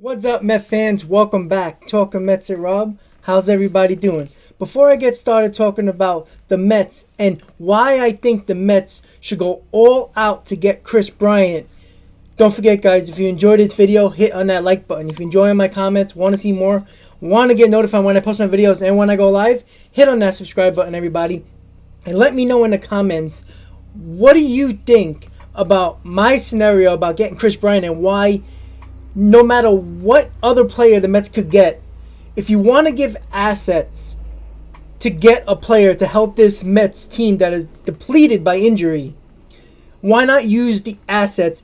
What's up, Met fans? Welcome back. Talking Mets and Rob. How's everybody doing? Before I get started talking about the Mets and why I think the Mets should go all out to get Kris Bryant, don't forget, guys, if you enjoyed this video, hit on that like button. If you're enjoying my comments, want to see more, want to get notified when I post my videos and when I go live, hit on that subscribe button, everybody. And let me know in the comments, what do you think about my scenario about getting Kris Bryant and why, no matter what other player the Mets could get, if you want to give assets to get a player to help this Mets team that is depleted by injury, why not use the assets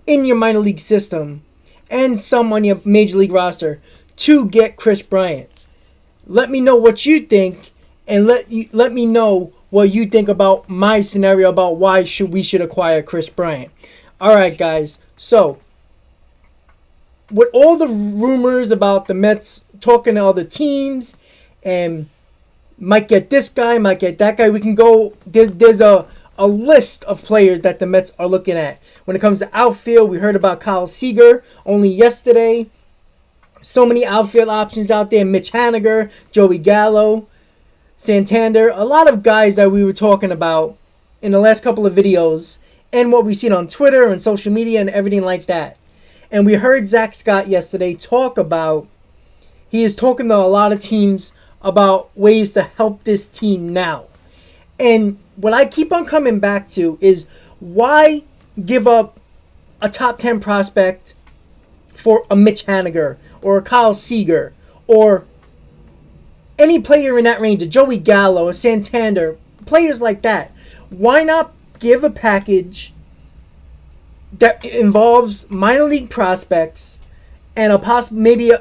in your minor league system and some on your major league roster to get Kris Bryant? Let me know what you think, and let me know what you think about my scenario about why we should acquire Kris Bryant. All right, guys. So, with all the rumors about the Mets talking to other teams and might get this guy, might get that guy, we can go. There's a list of players that the Mets are looking at. When it comes to outfield, we heard about Kyle Seager only yesterday. So many outfield options out there. Mitch Haniger, Joey Gallo, Santander. A lot of guys that we were talking about in the last couple of videos and what we've seen on Twitter and social media and everything like that. And we heard Zach Scott yesterday talk about, he is talking to a lot of teams about ways to help this team now. And what I keep on coming back to is, why give up a top 10 prospect for a Mitch Haniger or a Kyle Seager or any player in that range, a Joey Gallo, a Santander, players like that? Why not give a package that involves minor league prospects and maybe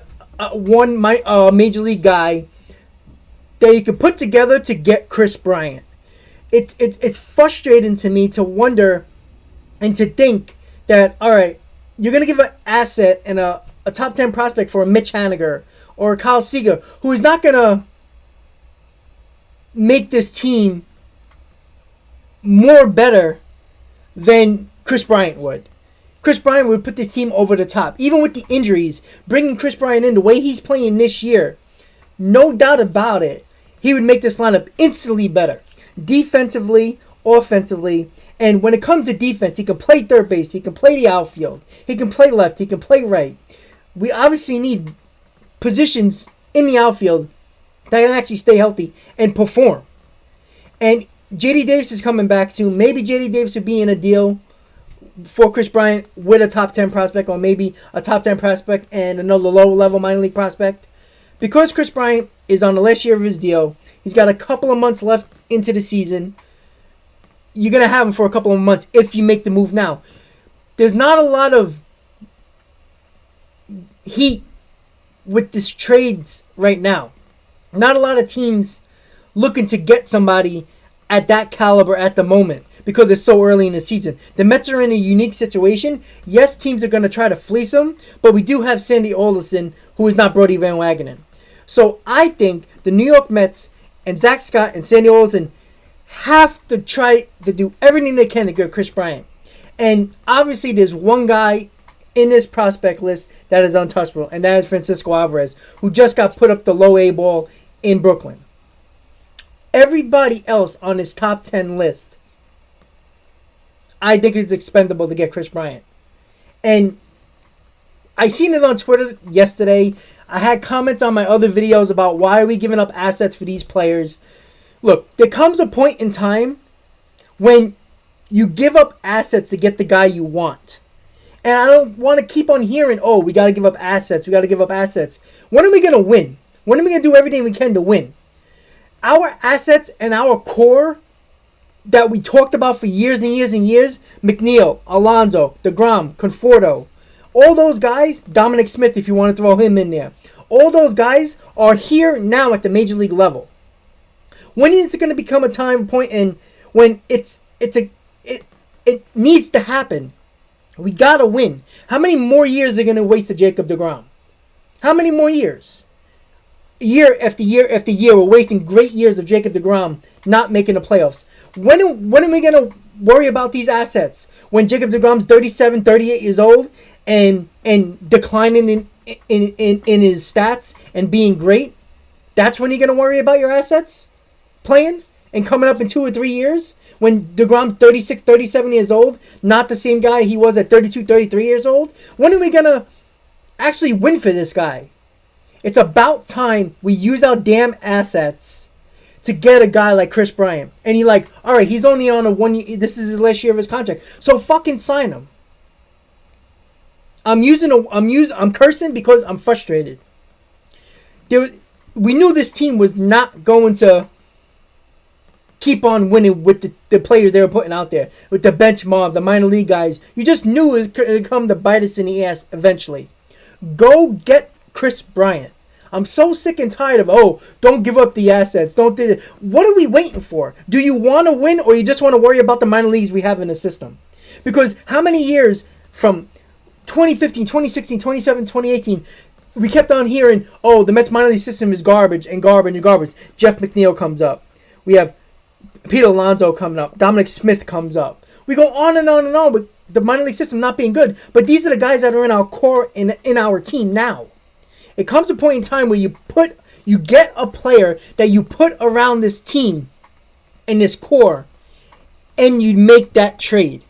one major league guy that you can put together to get Kris Bryant? It's frustrating to me to wonder and to think that, all right, you're going to give an asset and a top 10 prospect for a Mitch Haniger or a Kyle Seager, who is not going to make this team more better than Kris Bryant would. Kris Bryant would put this team over the top. Even with the injuries, bringing Kris Bryant in the way he's playing this year, no doubt about it, he would make this lineup instantly better. Defensively, offensively, and when it comes to defense, he can play third base, he can play the outfield, he can play left, he can play right. We obviously need positions in the outfield that can actually stay healthy and perform. And J.D. Davis is coming back soon. Maybe J.D. Davis would be in a deal for Kris Bryant with a top 10 prospect, or maybe a top 10 prospect and another low-level minor league prospect. Because Kris Bryant is on the last year of his deal, he's got a couple of months left into the season. You're going to have him for a couple of months if you make the move now. There's not a lot of heat with this trades right now. Not a lot of teams looking to get somebody at that caliber at the moment because it's so early in the season. The Mets are in a unique situation. Yes, teams are going to try to fleece them, but we do have Sandy Alderson, who is not Brody Van Wagenen. So I think the New York Mets and Zach Scott and Sandy Alderson have to try to do everything they can to get Kris Bryant. And obviously there's one guy in this prospect list that is untouchable, and that is Francisco Alvarez, who just got put up the low A ball in Brooklyn. Everybody else on this top 10 list, I think is expendable to get Kris Bryant. And I seen it on Twitter yesterday. I had comments on my other videos about why are we giving up assets for these players. Look, there comes a point in time when you give up assets to get the guy you want. And I don't want to keep on hearing, oh, we got to give up assets. We got to give up assets. When are we going to win? When are we going to do everything we can to win? Our assets and our core that we talked about for years and years and years, McNeil, Alonso, DeGrom, Conforto, all those guys, Dominic Smith if you want to throw him in there, all those guys are here now at the major league level. When is it going to become a time point and when it needs to happen? We got to win. How many more years are going to waste to Jacob DeGrom? How many more years? Year after year after year, we're wasting great years of Jacob DeGrom not making the playoffs. When are we going to worry about these assets when Jacob deGrom's 37, 38 years old and declining in his stats and being great? That's when you're going to worry about your assets playing and coming up in 2 or 3 years when deGrom's 36, 37 years old, not the same guy he was at 32, 33 years old? When are we going to actually win for this guy? It's about time we use our damn assets to get a guy like Kris Bryant. And you're like, all right, he's only on a 1 year, this is his last year of his contract, so fucking sign him. I'm cursing because I'm frustrated. We knew this team was not going to keep on winning with the players they were putting out there, with the bench mob, the minor league guys. You just knew it was going to come to bite us in the ass eventually. Go get Kris Bryant. I'm so sick and tired of, don't give up the assets. Don't do it. What are we waiting for? Do you want to win, or you just want to worry about the minor leagues we have in the system? Because how many years from 2015, 2016, 2017, 2018, we kept on hearing, the Mets minor league system is garbage and garbage and garbage. Jeff McNeil comes up. We have Pete Alonso coming up. Dominic Smith comes up. We go on and on and on with the minor league system not being good. But these are the guys that are in our core, in our team now. It comes to a point in time where you get a player that you put around this team and this core, and you make that trade.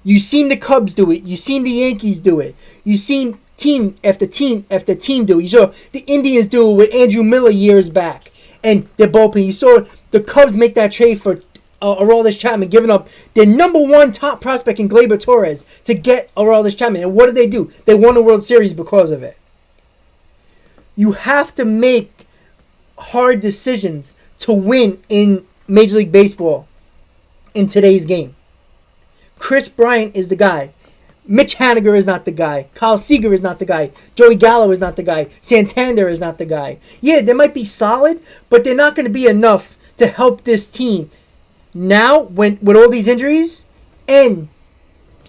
You've seen the Cubs do it. You've seen the Yankees do it. You've seen team after team after team do it. You saw the Indians do it with Andrew Miller years back and their bullpen. You saw the Cubs make that trade for Aroldis Chapman, giving up their number one top prospect in Gleyber Torres to get Aroldis Chapman. And what did they do? They won the World Series because of it. You have to make hard decisions to win in Major League Baseball in today's game. Kris Bryant is the guy. Mitch Haniger is not the guy. Kyle Seager is not the guy. Joey Gallo is not the guy. Santander is not the guy. Yeah, they might be solid, but they're not going to be enough to help this team now with all these injuries and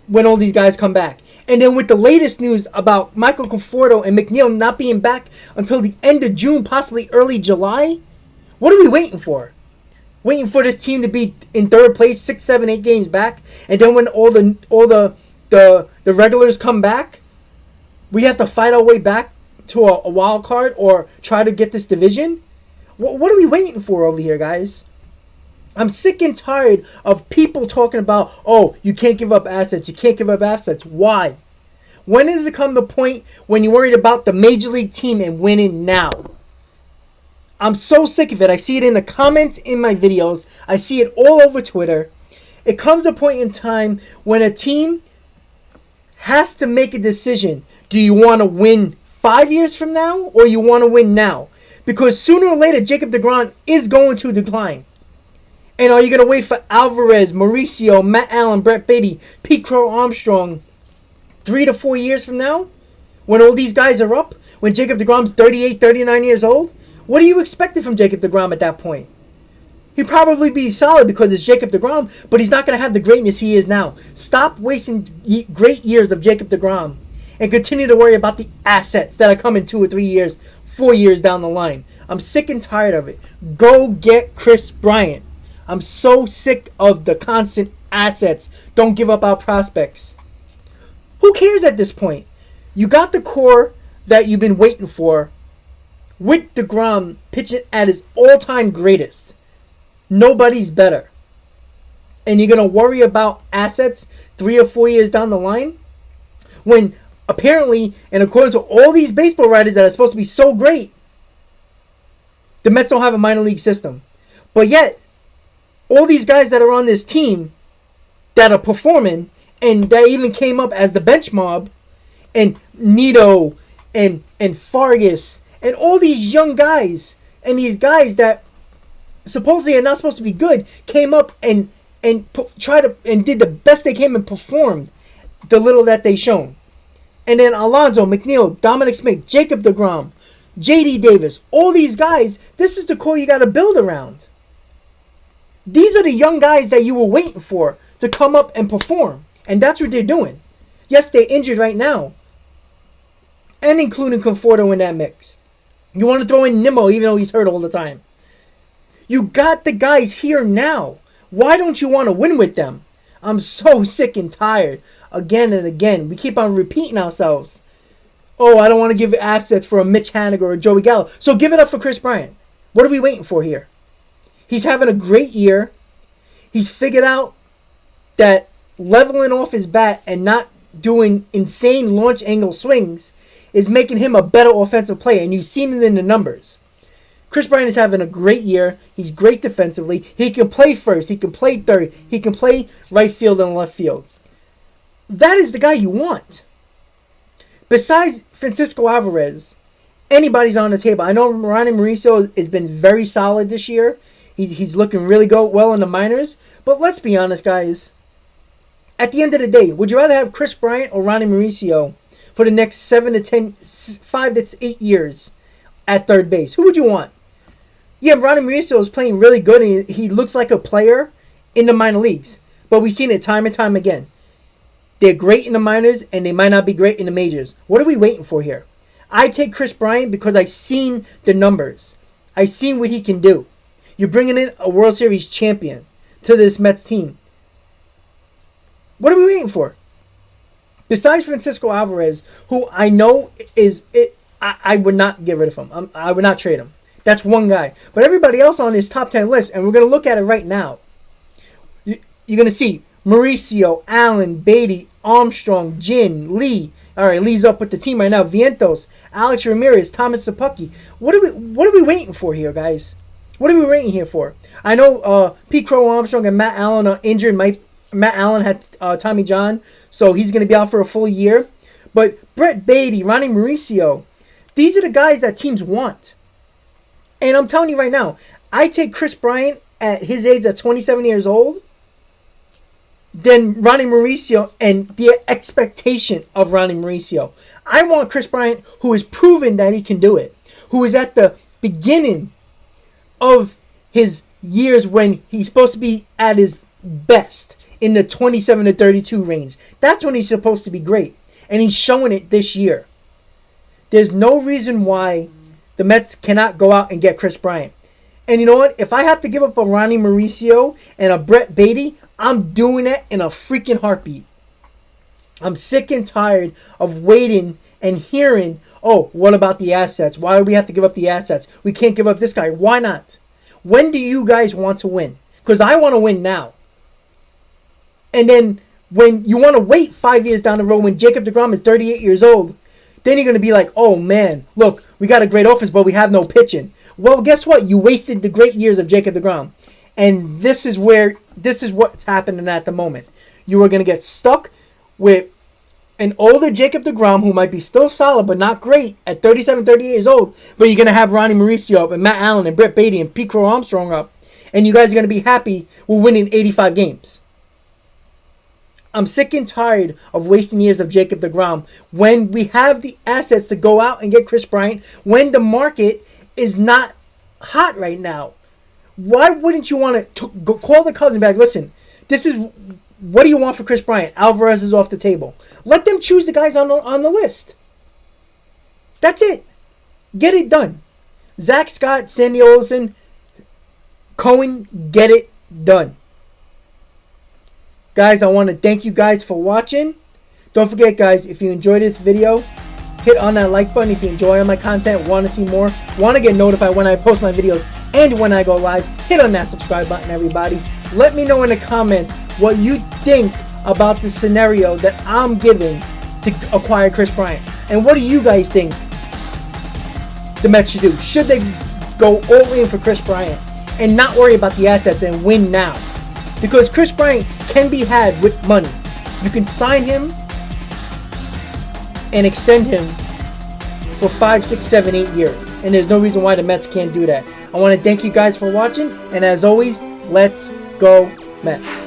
when all these guys come back. And then with the latest news about Michael Conforto and McNeil not being back until the end of June, possibly early July, what are we waiting for? Waiting for this team to be in third place, 6, 7, 8 games back, and then when all the regulars come back, we have to fight our way back to a wild card or try to get this division? What are we waiting for over here, guys? I'm sick and tired of people talking about, you can't give up assets. You can't give up assets. Why? When does it come to the point when you're worried about the major league team and winning now? I'm so sick of it. I see it in the comments in my videos. I see it all over Twitter. It comes a point in time when a team has to make a decision. Do you want to win 5 years from now or you want to win now? Because sooner or later, Jacob deGrom is going to decline. And are you going to wait for Alvarez, Mauricio, Matt Allen, Brett Beatty, Pete Crow Armstrong 3 to 4 years from now? When all these guys are up? When Jacob deGrom's 38, 39 years old? What are you expecting from Jacob deGrom at that point? He'd probably be solid because it's Jacob deGrom, but he's not going to have the greatness he is now. Stop wasting great years of Jacob deGrom and continue to worry about the assets that are coming 2 or 3 years, 4 years down the line. I'm sick and tired of it. Go get Kris Bryant. I'm so sick of the constant assets. Don't give up our prospects. Who cares at this point? You got the core that you've been waiting for with deGrom pitching at his all-time greatest. Nobody's better. And you're going to worry about assets 3 or 4 years down the line? When apparently, and according to all these baseball writers that are supposed to be so great, the Mets don't have a minor league system. But yet, all these guys that are on this team that are performing, and that even came up as the bench mob, and Nito, and Fargas, and all these young guys, and these guys that supposedly are not supposed to be good, came up and tried to and did the best they can and performed the little that they shown. And then Alonso, McNeil, Dominic Smith, Jacob deGrom, J.D. Davis, all these guys, this is the core you got to build around. These are the young guys that you were waiting for to come up and perform. And that's what they're doing. Yes, they're injured right now. And including Conforto in that mix. You want to throw in Nimmo even though he's hurt all the time. You got the guys here now. Why don't you want to win with them? I'm so sick and tired. Again and again. We keep on repeating ourselves. Oh, I don't want to give assets for a Mitch Haniger or a Joey Gallo. So give it up for Kris Bryant. What are we waiting for here? He's having a great year. He's figured out that leveling off his bat and not doing insane launch angle swings is making him a better offensive player. And you've seen it in the numbers. Kris Bryant is having a great year. He's great defensively. He can play first. He can play third. He can play right field and left field. That is the guy you want. Besides Francisco Alvarez, anybody's on the table. I know Ronnie Mauricio has been very solid this year. He's looking really well in the minors. But let's be honest, guys. At the end of the day, would you rather have Kris Bryant or Ronnie Mauricio for the next 5 to 8 years at third base? Who would you want? Yeah, Ronnie Mauricio is playing really good, and he looks like a player in the minor leagues. But we've seen it time and time again. They're great in the minors, and they might not be great in the majors. What are we waiting for here? I take Kris Bryant because I've seen the numbers. I've seen what he can do. You're bringing in a World Series champion to this Mets team. What are we waiting for? Besides Francisco Alvarez, who I know is it, I would not get rid of him. I would not trade him. That's one guy. But everybody else on his top 10 list, and we're going to look at it right now. You're going to see Mauricio, Allen, Beatty, Armstrong, Jin, Lee. All right, Lee's up with the team right now. Vientos, Alex Ramirez, Thomas Sapucki. What are we waiting for here, guys? What are we waiting here for? I know Pete Crow Armstrong and Matt Allen are injured. Matt Allen had Tommy John, so he's going to be out for a full year. But Brett Beatty, Ronnie Mauricio, these are the guys that teams want. And I'm telling you right now, I take Kris Bryant at his age at 27 years old than Ronnie Mauricio and the expectation of Ronnie Mauricio. I want Kris Bryant, who has proven that he can do it, who is at the beginning of his years when he's supposed to be at his best in the 27 to 32 range. That's when he's supposed to be great. And he's showing it this year. There's no reason why the Mets cannot go out and get Kris Bryant. And you know what? If I have to give up a Ronnie Mauricio and a Brett Beatty, I'm doing it in a freaking heartbeat. I'm sick and tired of waiting and hearing, oh, what about the assets? Why do we have to give up the assets? We can't give up this guy. Why not? When do you guys want to win? Because I want to win now. And then when you want to wait 5 years down the road when Jacob deGrom is 38 years old, then you're going to be like, oh man, look, we got a great offense, but we have no pitching. Well, guess what? You wasted the great years of Jacob deGrom. And this is what's happening at the moment. You are going to get stuck with an older Jacob deGrom who might be still solid but not great at 37, 38 years old. But you're going to have Ronnie Mauricio up and Matt Allen and Brett Beatty and Pete Crow Armstrong up. And you guys are going to be happy with winning 85 games. I'm sick and tired of wasting years of Jacob deGrom when we have the assets to go out and get Kris Bryant when the market is not hot right now. Why wouldn't you want to go call the Cubs and be like, listen, this is what do you want for Kris Bryant? Alvarez is off the table. Let them choose the guys on the list. That's it. Get it done. Zach Scott, Sandy Olson, Cohen, get it done. Guys, I want to thank you guys for watching. Don't forget, guys, if you enjoyed this video, hit on that like button. If you enjoy my content, want to see more, want to get notified when I post my videos and when I go live, hit on that subscribe button, everybody. Let me know in the comments what you think about the scenario that I'm giving to acquire Kris Bryant. And what do you guys think the Mets should do? Should they go all in for Kris Bryant and not worry about the assets and win now? Because Kris Bryant can be had with money. You can sign him and extend him for 5, 6, 7, 8 years. And there's no reason why the Mets can't do that. I want to thank you guys for watching. And as always, let's go Mets.